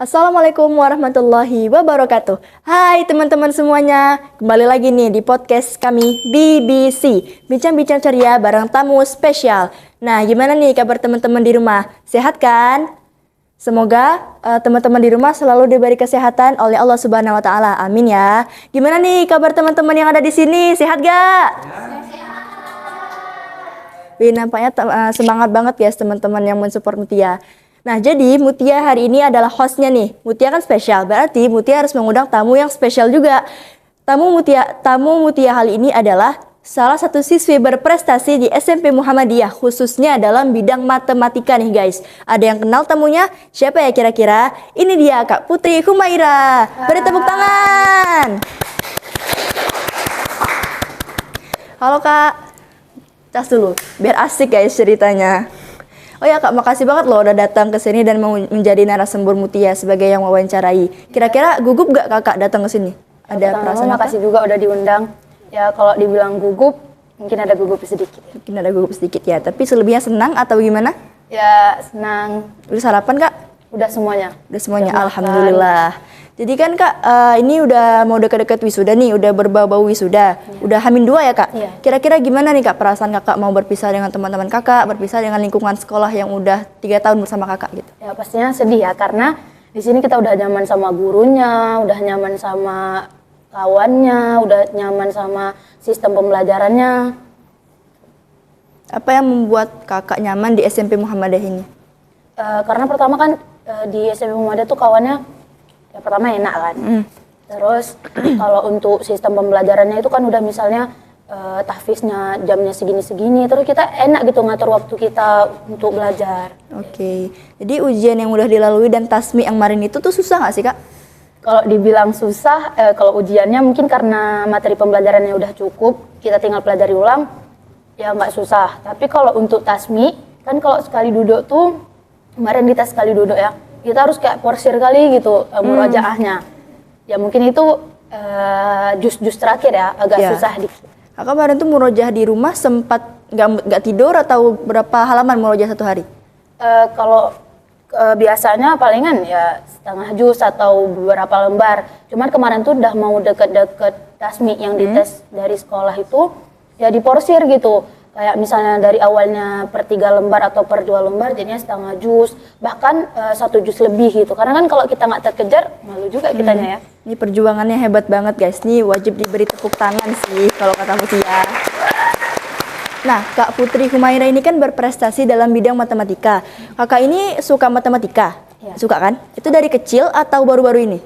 Assalamualaikum warahmatullahi wabarakatuh. Hai teman-teman semuanya, kembali lagi nih di podcast kami BBC Bincang-Bincang Ceria bareng tamu spesial. Nah, gimana nih kabar teman-teman di rumah? Sehat kan? Semoga teman-teman di rumah selalu diberi kesehatan oleh Allah Subhanahu wa taala. Amin ya. Gimana nih kabar teman-teman yang ada di sini? Sehat gak? Wih, nampaknya semangat banget guys teman-teman yang mensupport Mutia. Nah, jadi Mutia hari ini adalah hostnya nih. Mutia kan spesial, berarti Mutia harus mengundang tamu yang spesial juga. Tamu Mutia kali ini adalah salah satu siswi berprestasi di SMP Muhammadiyah, khususnya dalam bidang matematika nih guys. Ada yang kenal tamunya? Siapa ya kira-kira? Ini dia Kak Putri Humaira. Beri tepuk tangan. Halo Kak. Tas dulu, biar asik guys ceritanya. Oh ya Kak, makasih banget loh udah datang ke sini dan mau menjadi narasumber Mutia sebagai yang wawancarai. Kira-kira gugup gak Kakak datang ke sini? Ada perasaan apa? Makasih juga udah diundang. Ya kalau dibilang gugup, mungkin ada gugup sedikit. Mungkin ada gugup sedikit ya, tapi selebihnya senang atau gimana? Ya senang. Udah sarapan Kak? Udah semuanya. Udah semuanya, udah alhamdulillah. Jadi kan Kak, ini udah mau deket-deket wisuda nih, udah berbau-bau wisuda. Udah H-2 ya Kak? Iya. Kira-kira gimana nih Kak perasaan Kakak mau berpisah dengan teman-teman Kakak, berpisah dengan lingkungan sekolah yang udah 3 tahun bersama Kakak gitu? Ya pastinya sedih ya, karena di sini kita udah nyaman sama gurunya, udah nyaman sama kawannya, udah nyaman sama sistem pembelajarannya. Apa yang membuat Kakak nyaman di SMP Muhammadiyah ini? Karena pertama kan di SMP Muhammadiyah tuh kawannya ya pertama enak kan. Terus kalau untuk sistem pembelajarannya itu kan udah misalnya tahfiznya jamnya segini-segini, terus kita enak gitu ngatur waktu kita untuk belajar. Oke. Jadi ujian yang udah dilalui dan tasmi yang kemarin itu tuh susah nggak sih Kak? Kalau dibilang susah, kalau ujiannya mungkin karena materi pembelajarannya udah cukup, kita tinggal pelajari ulang, ya nggak susah. Tapi kalau untuk tasmi, kan kalau sekali duduk tuh, kemarin di tes sekali duduk ya, kita harus kayak porsir kali gitu murojaahnya. Ya mungkin itu jus terakhir ya, agak susah dikit. Kakak kemarin tuh murojaah di rumah sempat nggak tidur atau berapa halaman murojaah satu hari? Kalau biasanya palingan ya setengah juz atau beberapa lembar. Cuman kemarin tuh udah mau deket-deket tasmi yang dites dari sekolah itu, ya diporsir gitu. Kayak misalnya dari awalnya per 3 lembar atau per 2 lembar jadinya setengah juz, bahkan 1 juz lebih gitu. Karena kan kalau kita nggak terkejar, malu juga kitanya ya. Ini perjuangannya hebat banget guys, ini wajib diberi tepuk tangan sih kalau kata Mutia. Nah, Kak Putri Humaira ini kan berprestasi dalam bidang matematika. Kakak ini suka matematika? Ya. Suka kan? Itu dari kecil atau baru-baru ini?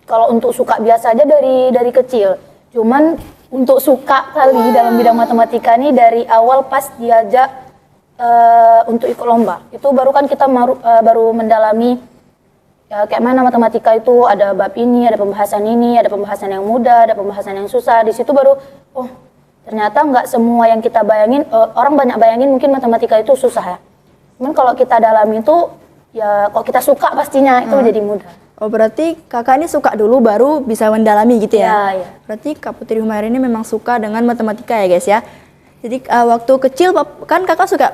Kalau untuk suka biasa aja dari kecil. Cuman untuk suka kali dalam bidang matematika ini dari awal pas diajak untuk ikut lomba. Itu baru kan kita baru mendalami kayak mana matematika itu, ada bab ini, ada pembahasan ini, ada pembahasan yang mudah, ada pembahasan yang susah. Di situ baru, oh ternyata nggak semua yang kita bayangin, orang banyak bayangin mungkin matematika itu susah ya. Cuman kalau kita dalami itu, ya kalau kita suka pastinya itu jadi mudah. Oh berarti kakak ini suka dulu baru bisa mendalami gitu ya? Iya. Berarti Kak Putri Humaira ini memang suka dengan matematika ya guys ya? Jadi waktu kecil, kan kakak suka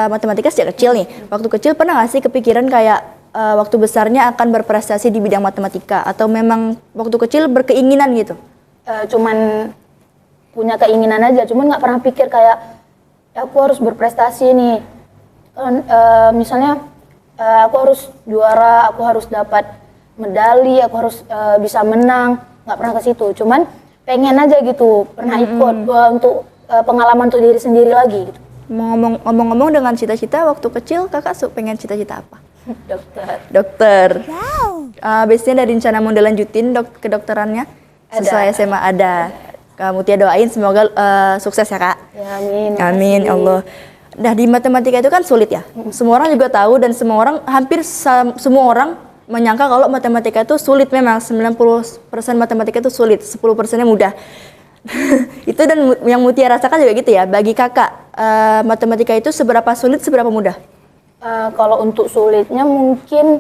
matematika sejak kecil nih. Waktu kecil pernah nggak sih kepikiran kayak waktu besarnya akan berprestasi di bidang matematika? Atau memang waktu kecil berkeinginan gitu? Cuman punya keinginan aja, cuman nggak pernah pikir kayak aku harus berprestasi nih. Misalnya aku harus juara, aku harus dapat medali, aku harus bisa menang, nggak pernah ke situ. Cuman pengen aja gitu, pernah ikut untuk pengalaman untuk diri sendiri lagi gitu. Ngomong-ngomong dengan cita-cita waktu kecil, kakak pengen cita-cita apa? Dokter. Wow. Biasanya ada rencana mau dilanjutin kedokterannya? Sesuai SMA ada. Mutia doain semoga sukses ya Kak. Ya, amin. Amin Allah. Nah di matematika itu kan sulit ya. Semua orang juga tahu dan hampir semua orang menyangka kalau matematika itu sulit memang. 90% matematika itu sulit, 10%-nya mudah. Itu dan yang Mutia rasakan juga gitu ya. Bagi kakak, matematika itu seberapa sulit, seberapa mudah? Kalau untuk sulitnya mungkin,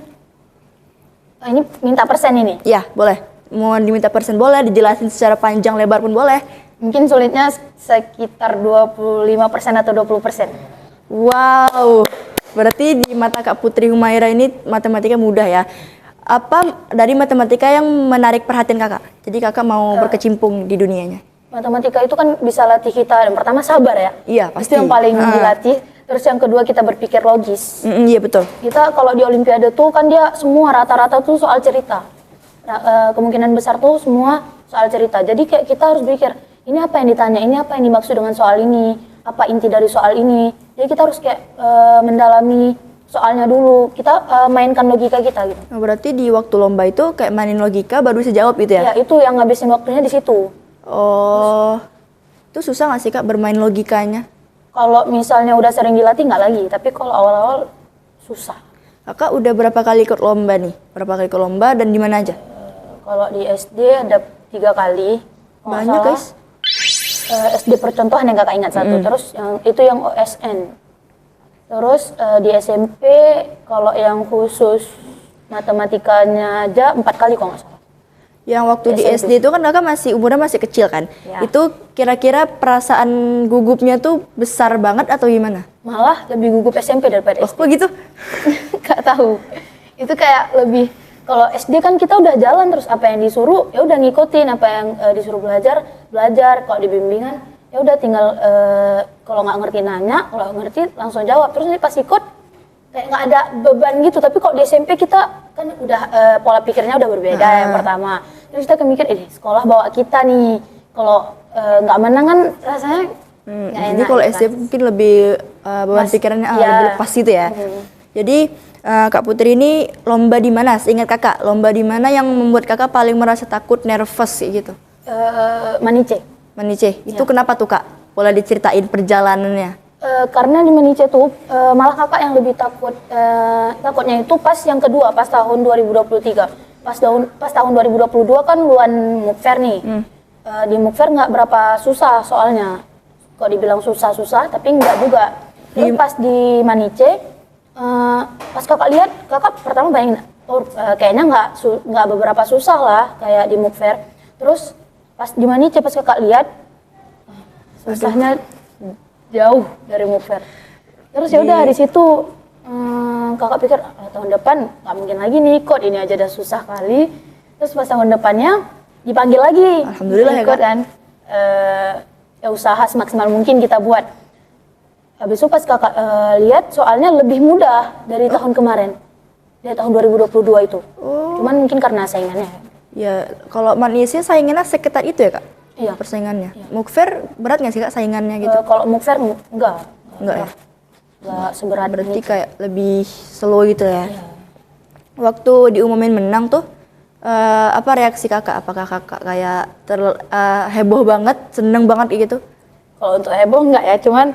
ini minta persen ini? Ya, boleh. Mau diminta persen boleh, dijelasin secara panjang lebar pun boleh. Mungkin sulitnya sekitar 25% atau 20%. Wow, Berarti di mata Kak Putri Humaira ini matematika mudah ya. Apa dari matematika yang menarik perhatian kakak? Jadi kakak mau berkecimpung di dunianya? Matematika itu kan bisa latih kita. Yang pertama sabar ya. Iya pasti. Itu yang paling dilatih. Terus yang kedua kita berpikir logis. Iya betul. Kita kalau di Olimpiade tuh kan dia semua rata-rata tuh soal cerita. Kemungkinan besar tuh semua soal cerita. Jadi kayak kita harus pikir, ini apa yang ditanya, ini apa yang dimaksud dengan soal ini, apa inti dari soal ini. Jadi kita harus kayak mendalami soalnya dulu. Kita mainkan logika kita gitu. Nah, berarti di waktu lomba itu kayak mainin logika baru bisa jawab itu ya? Ya itu yang ngabisin waktunya di situ. Oh, itu susah nggak sih kak bermain logikanya? Kalau misalnya udah sering dilatih nggak lagi, tapi kalau awal-awal susah. Kakak udah berapa kali ikut lomba nih? Berapa kali ikut lomba dan di mana aja? Kalau di SD ada 3 kali. Kalau nggak Banyak salah, guys. SD percontohan yang kakak ingat satu. Terus yang OSN. Terus di SMP kalau yang khusus matematikanya aja 4 kali kalau nggak salah. Yang waktu di SMP. SD itu kan kakak masih umurnya masih kecil kan? Ya. Itu kira-kira perasaan gugupnya tuh besar banget atau gimana? Malah lebih gugup SMP daripada Oh, SD. kok gitu? Gak tahu. Itu kayak lebih, kalau SD kan kita udah jalan terus apa yang disuruh ya udah ngikutin, apa yang disuruh belajar. Kalau di bimbingan ya udah tinggal kalau nggak ngerti nanya, kalau ngerti langsung jawab. Terus nanti pas ikut kayak nggak ada beban gitu. Tapi kalau di SMP kita kan udah pola pikirnya udah berbeda yang pertama. Terus kita mikir, sekolah bawa kita nih. Kalau nggak menang kan rasanya nggak Jadi enak. kalau gitu SD kan. mungkin lebih beban pikirannya ya. lebih lepas gitu ya. Jadi Kak Putri ini lomba di mana? Seingat kakak, lomba di mana yang membuat kakak paling merasa takut, nervous kayak gitu? Manice. Manice, itu kenapa tuh kak? Boleh diceritain perjalanannya? Karena di Manice tuh malah kakak yang lebih takut, takutnya itu pas yang kedua, pas tahun 2023. Pas tahun 2022 kan luan Mukfer nih. Di Mukfer nggak berapa susah soalnya. Kok dibilang susah-susah, tapi nggak juga. Terus pas di Manice, pas kakak lihat, kakak pertama bayangin, kayaknya nggak beberapa susah lah kayak di Mukfer. Terus pas di Manice pas kakak lihat, susahnya jauh dari Mukfer. Terus ya udah di situ kakak pikir tahun depan nggak mungkin lagi nih ikut, ini aja udah susah kali. Terus pas tahun depannya dipanggil lagi. Alhamdulillah ya, ikut Kak. kan. Ya usaha semaksimal mungkin kita buat. Habis itu pas kakak lihat soalnya lebih mudah dari tahun kemarin. Dari tahun 2022 itu. Cuman mungkin karena saingannya. Ya, kalau Manisnya saingannya sekitar itu ya kak? Iya. Persaingannya. Mukfer berat nggak sih kak saingannya gitu? Kalau Mukfer enggak. Enggak ya? Enggak seberat Berarti ini. kayak lebih slow gitu ya? Waktu diumumin menang tuh, apa reaksi kakak? Apakah kakak kayak heboh banget, seneng banget gitu? Kalau untuk heboh enggak ya, cuman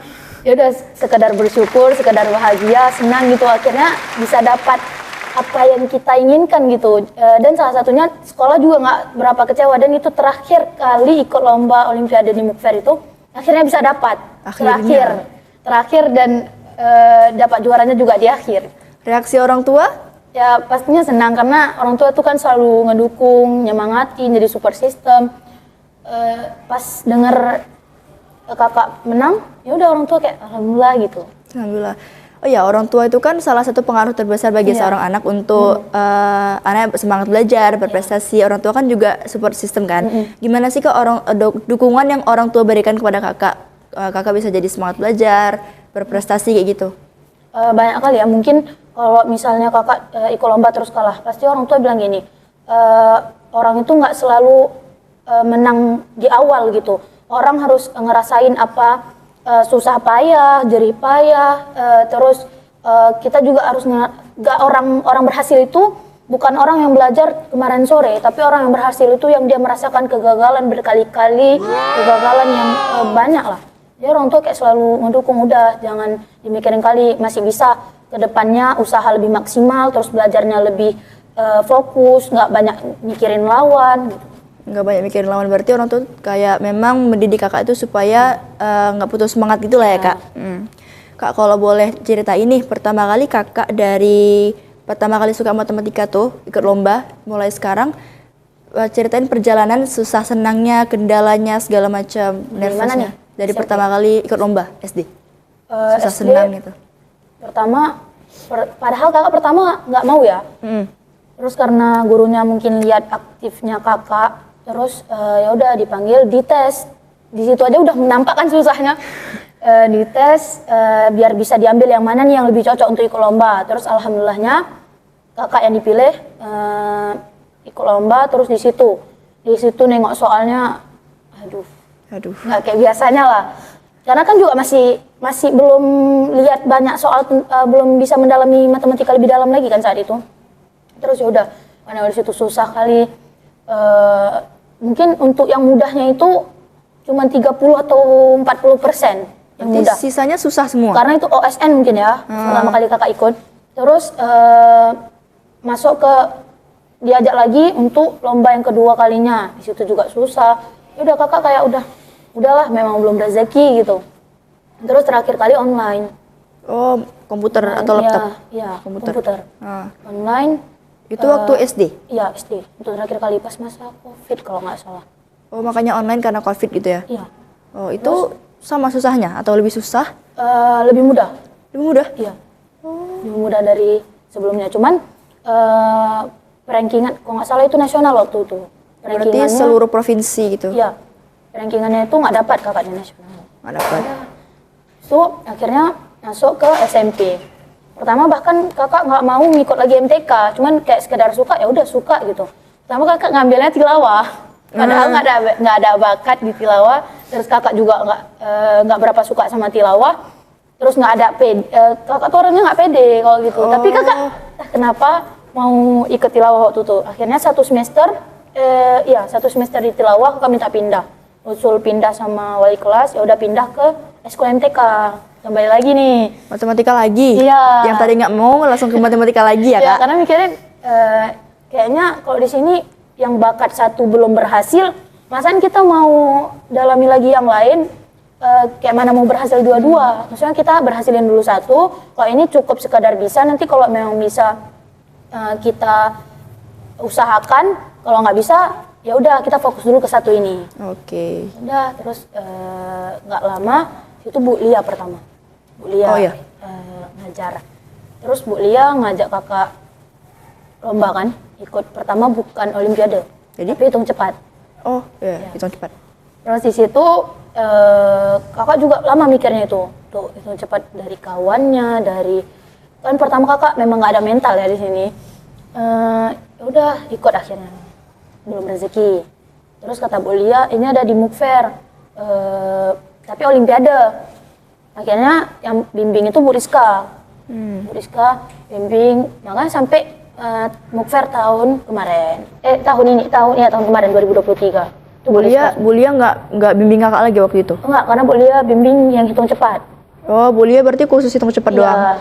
ya udah sekedar bersyukur, sekedar bahagia, senang gitu, akhirnya bisa dapat apa yang kita inginkan gitu. Dan salah satunya sekolah juga nggak berapa kecewa, dan itu terakhir kali ikut lomba Olimpiade di Mukfer itu akhirnya bisa dapat. Akhirnya. Terakhir dan dapat juaranya juga di akhir. Reaksi orang tua? Ya pastinya senang karena orang tua tuh kan selalu ngedukung, nyemangatin, jadi support system. Pas denger kakak menang, ya udah orang tua kayak alhamdulillah gitu. Alhamdulillah. Oh ya, orang tua itu kan salah satu pengaruh terbesar bagi seorang anak untuk anak semangat belajar, berprestasi. Orang tua kan juga support system kan. Gimana sih kak dukungan yang orang tua berikan kepada kakak? Kakak bisa jadi semangat belajar, berprestasi kayak gitu. Banyak kali ya, mungkin kalau misalnya kakak ikut lomba terus kalah, pasti orang tua bilang gini, orang itu nggak selalu menang di awal gitu. Orang harus ngerasain apa susah payah, jerih payah, terus kita juga harus nggak orang berhasil itu bukan orang yang belajar kemarin sore, tapi orang yang berhasil itu yang dia merasakan kegagalan berkali-kali, kegagalan yang banyak lah. Jadi orang tua kayak selalu ngedukung, udah jangan dimikirin kali, masih bisa ke depannya usaha lebih maksimal, terus belajarnya lebih fokus, nggak banyak mikirin lawan gitu. Nggak banyak mikirin lawan, berarti orang tuh kayak memang mendidik kakak itu supaya nggak putus semangat gitu lah ya kak. Kak kalau boleh cerita ini, pertama kali kakak pertama kali suka matematika tuh ikut lomba, mulai sekarang ceritain perjalanan susah senangnya, kendalanya segala macam, Gimana nih? dari Siapa? pertama kali ikut lomba SD. Susah SD, senang gitu. Pertama Padahal kakak pertama nggak mau ya. Mm. Terus karena gurunya mungkin lihat aktifnya kakak, terus ya udah dipanggil dites. Di situ aja udah menampakkan susahnya. Dites biar bisa diambil yang mana nih yang lebih cocok untuk ikut lomba. Terus alhamdulillahnya kakak yang dipilih ikut lomba. Terus di situ nengok soalnya, aduh, nggak kayak biasanya lah. Karena kan juga masih belum lihat banyak soal, belum bisa mendalami matematika lebih dalam lagi kan saat itu. Terus ya udah, karena di situ susah kali. Mungkin untuk yang mudahnya itu cuma 30 atau 40% yang Berarti mudah. sisanya susah semua. Karena itu OSN mungkin ya, pertama kali kakak ikut. Terus masuk ke diajak lagi untuk lomba yang kedua kalinya. Di situ juga susah. Ya udah kakak kayak udahlah memang belum rezeki gitu. Terus terakhir kali online. Oh, komputer atau laptop? Iya, komputer. Ah. Online. Itu waktu SD? Iya, SD. Untuk terakhir kali pas masa COVID kalau nggak salah. Oh, makanya online karena COVID gitu ya? Iya. Oh, itu sama susahnya atau lebih susah? Lebih mudah. Lebih mudah? Iya. Lebih mudah dari sebelumnya. Cuman rankingan, kalau nggak salah itu nasional waktu itu. Berarti seluruh provinsi gitu? Iya. Rankingannya itu nggak dapat kakaknya nasional. Nggak dapat? So, akhirnya masuk ke SMP. Pertama bahkan kakak nggak mau ngikut lagi MTK, cuman kayak sekedar suka, ya udah suka gitu. Pertama kakak ngambilnya tilawah, padahal nggak ada bakat di tilawah. Terus kakak juga nggak berapa suka sama tilawah. Terus nggak ada pede, kakak tuh orangnya nggak pede kalau gitu. Tapi kakak kenapa mau ikut tilawah waktu itu? Akhirnya satu semester di tilawah kakak minta pindah. Usul pindah sama wali kelas, ya udah pindah ke sekolah MTK. Kembali lagi nih. Matematika lagi? Iya. Yang tadi nggak mau langsung ke matematika lagi ya, Ya, Kak? karena mikirin kayaknya kalau di sini yang bakat satu belum berhasil, masan kita mau dalami lagi yang lain, kayak mana mau berhasil dua-dua. Maksudnya kita berhasilin dulu satu, kalau ini cukup sekadar bisa, nanti kalau memang bisa kita usahakan, kalau nggak bisa, ya udah kita fokus dulu ke satu ini. Oke. Udah, terus nggak lama itu Bu Lia pertama. Bu Lia Oh, iya. ngajar. Terus Bu Lia ngajak kakak lomba kan, ikut pertama bukan olimpiade, Jadi? tapi hitung cepat. Oh, iya, hitung cepat. Terus di situ kakak juga lama mikirnya itu, tuh hitung cepat dari kawannya, dari kan pertama kakak memang nggak ada mental ya di sini. Ya udah ikut akhirnya, belum rezeki. Terus kata Bu Lia ini ada di MUK Fair, tapi olimpiade. Akhirnya yang bimbing itu Bu Rizka. Bu Rizka bimbing, makanya sampai MUK Fair tahun kemarin. Tahun kemarin 2023. Itu Bu Rizka. Bu Lia nggak bimbing kakak lagi waktu itu? Enggak, karena Bu Lia bimbing yang hitung cepat. Oh, Bu Lia berarti khusus hitung cepat doang? Iya.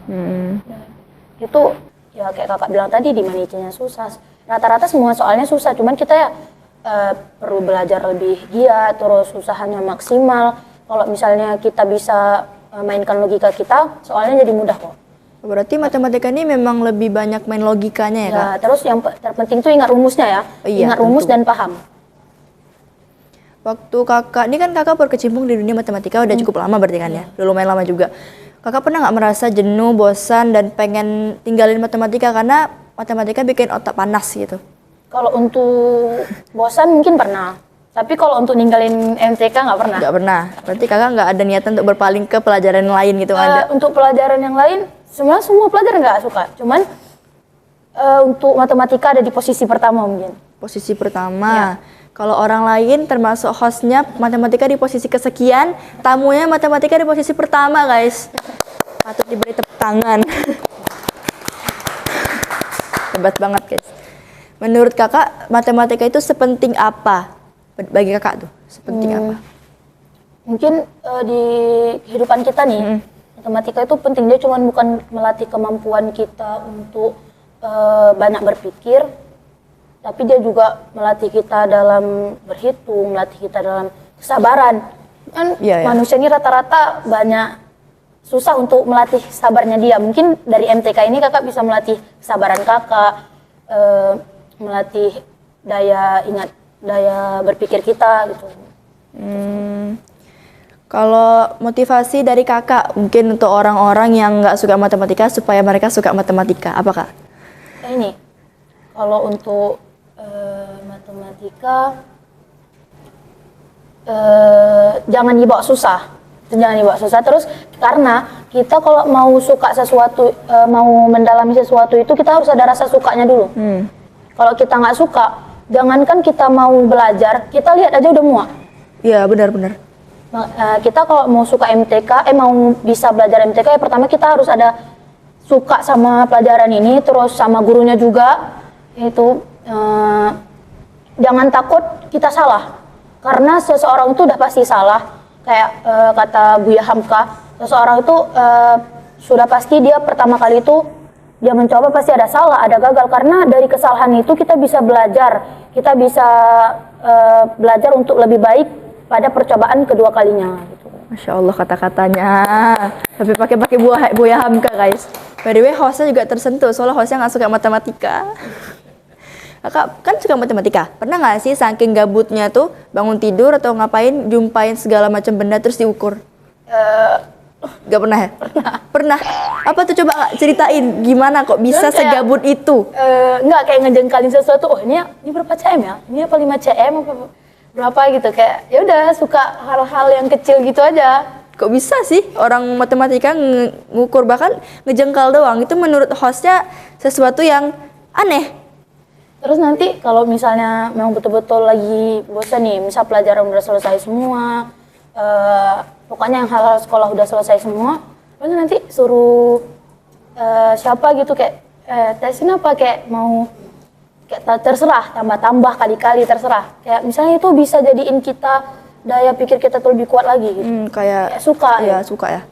Hmm. Itu ya kayak kakak bilang tadi, di manicinya susah. Rata-rata semua soalnya susah, cuman kita ya perlu belajar lebih giat, terus usahanya maksimal. Kalau misalnya kita bisa mainkan logika kita, soalnya jadi mudah kok. Berarti matematika ini memang lebih banyak main logikanya ya, Kak? Ya, terus yang terpenting tuh ingat rumusnya ya. Iya, Ingat rumus tentu. dan paham. Waktu kakak, ini kan kakak berkecimpung di dunia matematika udah cukup lama berarti kan ya? Udah lumayan lama juga. Kakak pernah nggak merasa jenuh, bosan, dan pengen tinggalin matematika karena matematika bikin otak panas gitu? Kalau untuk bosan mungkin pernah. Tapi kalau untuk ninggalin MTK nggak pernah. Nggak pernah. Berarti kakak nggak ada niatan untuk berpaling ke pelajaran lain gitu, nggak ada? Untuk pelajaran yang lain, sebenarnya semua pelajaran nggak suka. Cuman untuk matematika ada di posisi pertama mungkin. Posisi pertama. Kalau orang lain termasuk hostnya matematika di posisi kesekian, tamunya matematika di posisi pertama, guys. Patut diberi tepuk tangan. Hebat banget, guys. Menurut kakak, matematika itu sepenting apa bagi kakak tuh? Sepenting apa? Mungkin di kehidupan kita nih, matematika itu penting. Dia cuma bukan melatih kemampuan kita untuk banyak berpikir, tapi dia juga melatih kita dalam berhitung, melatih kita dalam kesabaran. Kan manusia ini rata-rata banyak susah untuk melatih sabarnya dia. Mungkin dari MTK ini kakak bisa melatih kesabaran kakak, melatih daya berpikir kita gitu. Kalau motivasi dari kakak, mungkin untuk orang-orang yang nggak suka matematika supaya mereka suka matematika, apa kak? Ini, kalau untuk matematika, jangan dibawa susah. Jangan dibawa susah. Terus karena kita kalau mau suka sesuatu, mau mendalami sesuatu itu kita harus ada rasa sukanya dulu. Kalau kita nggak suka, jangankan kita mau belajar, kita lihat aja udah muak. Iya benar-benar. Kita kalau mau suka MTK, mau bisa belajar MTK, ya pertama kita harus ada suka sama pelajaran ini, terus sama gurunya juga. Itu jangan takut kita salah, karena seseorang itu udah pasti salah. Kayak kata Buya Hamka, seseorang itu sudah pasti dia pertama kali itu dia mencoba pasti ada salah, ada gagal, karena dari kesalahan itu kita bisa belajar, kita bisa belajar untuk lebih baik pada percobaan kedua kalinya gitu. Masya Allah kata-katanya. Tapi pakai Buya Hamka guys. By the way hostnya juga tersentuh soalnya hostnya nggak suka matematika. Kakak kan suka matematika. Pernah nggak sih saking gabutnya tuh bangun tidur atau ngapain jumpain segala macam benda terus diukur? Gak pernah ya? Pernah. Apa tuh coba Kak, ceritain gimana kok bisa segabut itu? Enggak kayak ngejengkalin sesuatu. Oh ini berapa cm ya? Ini apa 5 cm apa berapa gitu, kayak ya udah suka hal-hal yang kecil gitu aja. Kok bisa sih orang matematika ngukur bahkan ngejengkal doang itu menurut hostnya sesuatu yang aneh. Terus nanti kalau misalnya memang betul-betul lagi bosan nih, misal pelajaran udah selesai semua, pokoknya yang hal-hal sekolah udah selesai semua, terus nanti suruh siapa gitu kayak tesin apa, kayak mau kayak terserah, tambah-tambah kali-kali terserah. Kayak misalnya itu bisa jadiin kita daya pikir kita tuh lebih kuat lagi gitu. Kayak suka ya. Suka ya.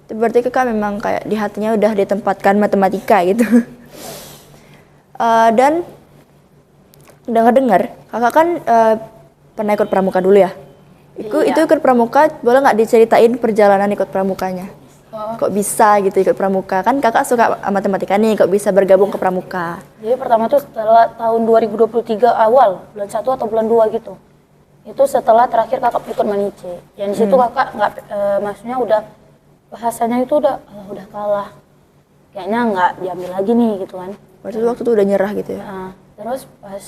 Itu berarti kakak memang kayak di hatinya udah ditempatkan matematika gitu. Dan dengar-dengar kakak kan pernah ikut pramuka dulu ya. Itu ikut pramuka, boleh nggak diceritain perjalanan ikut pramukanya? Kok bisa gitu ikut pramuka? Kan kakak suka matematika nih, kok bisa bergabung ke pramuka? Jadi pertama tuh setelah tahun 2023 awal, bulan 1 atau bulan 2 gitu. Itu setelah terakhir kakak ikut Manice. Yang di situ kakak nggak, maksudnya udah bahasanya itu udah kalah. Kayaknya nggak diambil lagi nih gitu kan. Berarti waktu itu udah nyerah gitu ya? Terus pas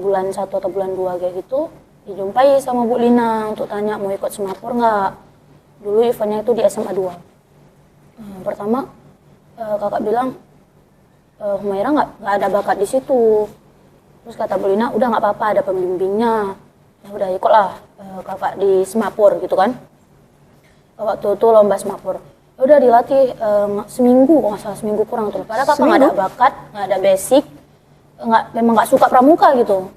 bulan 1 atau bulan 2 kayak gitu, dijumpai sama Bu Lina untuk tanya mau ikut semapur nggak. Dulu eventnya itu di SMA 2. Pertama kakak bilang Humaira nggak ada bakat di situ. Terus kata Bu Lina udah nggak apa-apa, ada pembimbingnya. Ya udah ikutlah kakak di semapur gitu kan. Waktu itu lomba semapur. Ya udah dilatih seminggu, kok nggak salah seminggu kurang tuh. Padahal kakak nggak ada bakat, nggak ada basic, memang nggak suka pramuka gitu.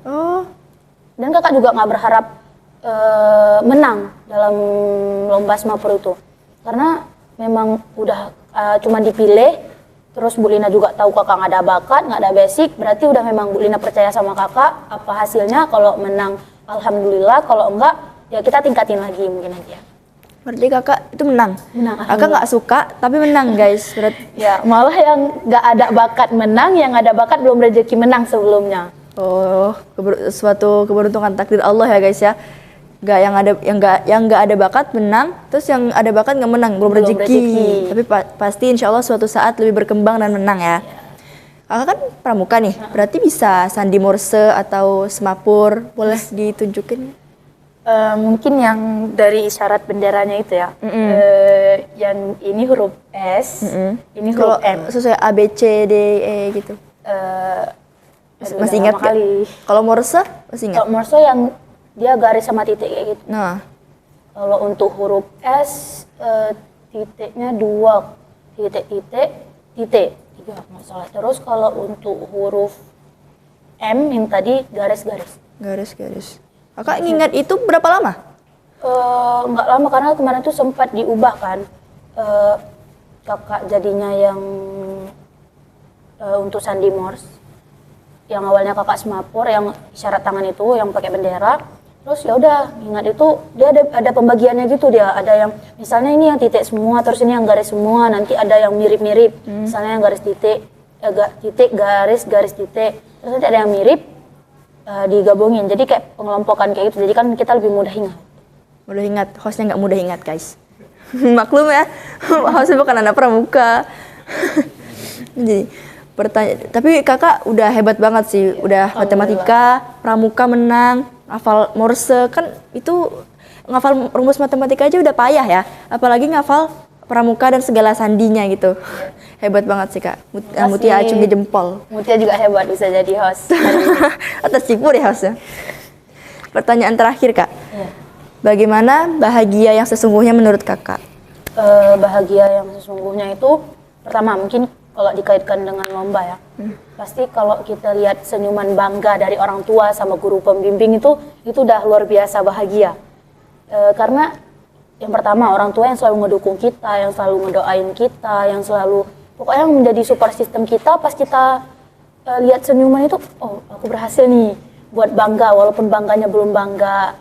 Dan kakak juga nggak berharap menang dalam lomba semapur itu, karena memang udah cuma dipilih. Terus Bu Lina juga tahu kakak nggak ada bakat, nggak ada basic, berarti udah memang Bu Lina percaya sama kakak. Apa hasilnya, kalau menang alhamdulillah, kalau enggak ya kita tingkatin lagi mungkin aja. Berarti kakak itu menang? Kakak nggak suka tapi menang guys. Ya malah yang nggak ada bakat menang, yang ada bakat belum rezeki menang sebelumnya. Oh, suatu keberuntungan takdir Allah ya guys ya. Yang nggak ada bakat menang, terus yang ada bakat nggak menang, belum rezeki. Tapi pasti insya Allah suatu saat lebih berkembang dan menang ya. Kakak kan pramuka nih, berarti bisa sandi morse atau semapur, boleh ditunjukin? Mungkin yang dari isyarat benderanya itu ya, yang ini huruf S, ini huruf M. Sesuai A, B, C, D, E gitu. Masih ingat gak? Kalau morse masih ingat? Kalau morse yang dia garis sama titik kayak gitu. Nah, kalau untuk huruf S, titiknya 2, titik, 3 masalah. Terus kalau untuk huruf M yang tadi garis-garis. Garis-garis. Kakak ingat itu berapa lama? Nggak lama, karena kemarin tuh sempat diubah kan. Kakak jadinya yang untuk sandi morse. Yang awalnya kakak semapur, yang isyarat tangan itu, yang pakai bendera. Terus ya udah, ingat itu dia ada pembagiannya gitu, dia ada yang misalnya ini yang titik semua, terus ini yang garis semua, nanti ada yang mirip-mirip. Misalnya yang garis titik, garis titik. Terus nanti ada yang mirip, digabungin, jadi kayak pengelompokan kayak gitu, jadi kan kita lebih mudah ingat. Mudah ingat, hostnya nggak mudah ingat guys. Maklum ya, hostnya bukan anak pramuka. Jadi tapi kakak udah hebat banget sih, udah matematika, pramuka menang, hafal Morse kan itu ngafal rumus matematika aja udah payah ya, apalagi ngafal pramuka dan segala sandinya gitu. Hebat banget sih kak. Mutia acungi jempol. Mutia juga hebat bisa jadi host. Atas cipu deh hostnya. Pertanyaan terakhir kak. Iya. Bagaimana bahagia yang sesungguhnya menurut kakak? Bahagia yang sesungguhnya itu pertama mungkin kalau dikaitkan dengan lomba ya, pasti kalau kita lihat senyuman bangga dari orang tua sama guru pembimbing itu udah luar biasa bahagia. Karena yang pertama orang tua yang selalu ngedukung kita, yang selalu ngedoain kita, yang selalu pokoknya menjadi support system kita. Pas kita lihat senyuman itu, oh aku berhasil nih, buat bangga walaupun bangganya belum bangga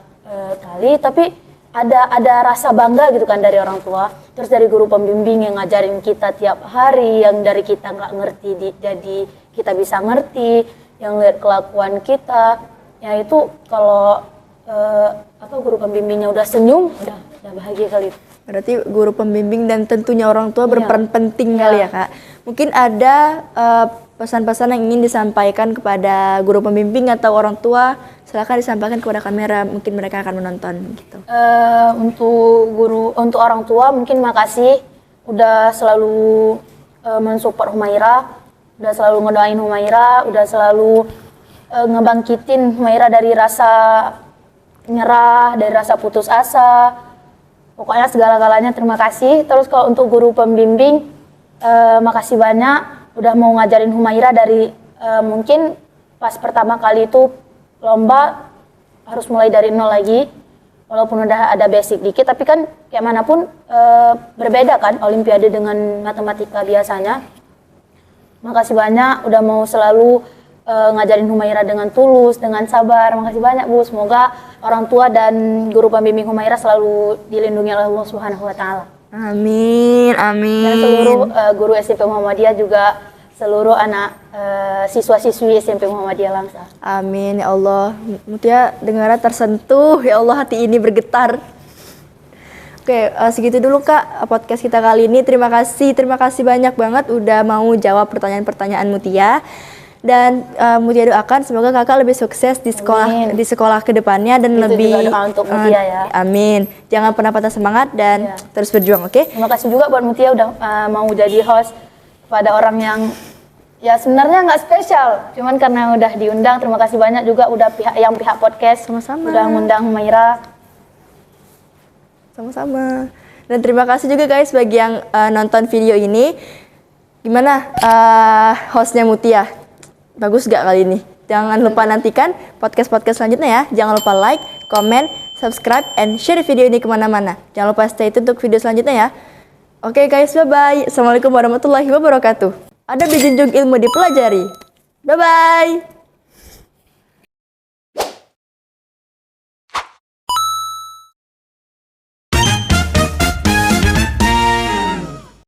kali, tapi ada rasa bangga gitu kan dari orang tua. Terus dari guru pembimbing yang ngajarin kita tiap hari, yang dari kita nggak ngerti jadi kita bisa ngerti, yang lihat kelakuan kita, ya itu kalau guru pembimbingnya udah senyum, udah bahagia kali. Berarti guru pembimbing dan tentunya orang tua berperan penting kali ya kak. Mungkin ada pesan-pesan yang ingin disampaikan kepada guru pembimbing atau orang tua, silakan disampaikan kepada kamera, mungkin mereka akan menonton gitu. Untuk orang tua mungkin makasih udah selalu mensupport Humaira, udah selalu ngedoain Humaira, udah selalu ngebangkitin Humaira dari rasa nyerah, dari rasa putus asa. Pokoknya segala-galanya terima kasih. Terus kalau untuk guru pembimbing, makasih banyak udah mau ngajarin Humaira dari mungkin pas pertama kali itu lomba harus mulai dari nol lagi. Walaupun udah ada basic dikit, tapi kan kayak manapun berbeda kan olimpiade dengan matematika biasanya. Makasih banyak udah mau selalu ngajarin Humaira dengan tulus, dengan sabar. Makasih banyak Bu, semoga orang tua dan guru pembimbing Humaira selalu dilindungi oleh Allah Subhanahu wa taala. Amin, amin. Dan seluruh guru SMP Muhammadiyah juga seluruh anak siswa-siswi SMP Muhammadiyah Langsa. Amin ya Allah. Mutia dengarnya tersentuh, ya Allah hati ini bergetar. Oke, segitu dulu kak podcast kita kali ini. Terima kasih banyak banget udah mau jawab pertanyaan-pertanyaan Mutia. Dan Mutia doakan semoga kakak lebih sukses di sekolah kedepannya dan itu lebih juga doa untuk Mutia ya. Amin. Jangan pernah patah semangat dan terus berjuang, oke? Terima kasih juga buat Mutia udah mau jadi host pada orang yang ya sebenarnya nggak spesial, cuman karena udah diundang. Terima kasih banyak juga udah pihak podcast Sama-sama. udah ngundang Humaira. Sama-sama. Dan terima kasih juga guys bagi yang nonton video ini. Gimana hostnya Mutia? Bagus gak kali ini? Jangan lupa nantikan podcast-podcast selanjutnya ya. Jangan lupa like, comment, subscribe, and share video ini kemana-mana. Jangan lupa stay tune untuk video selanjutnya ya. Oke guys, bye-bye. Assalamualaikum warahmatullahi wabarakatuh. Adab dijunjung, ilmu dipelajari. Bye-bye.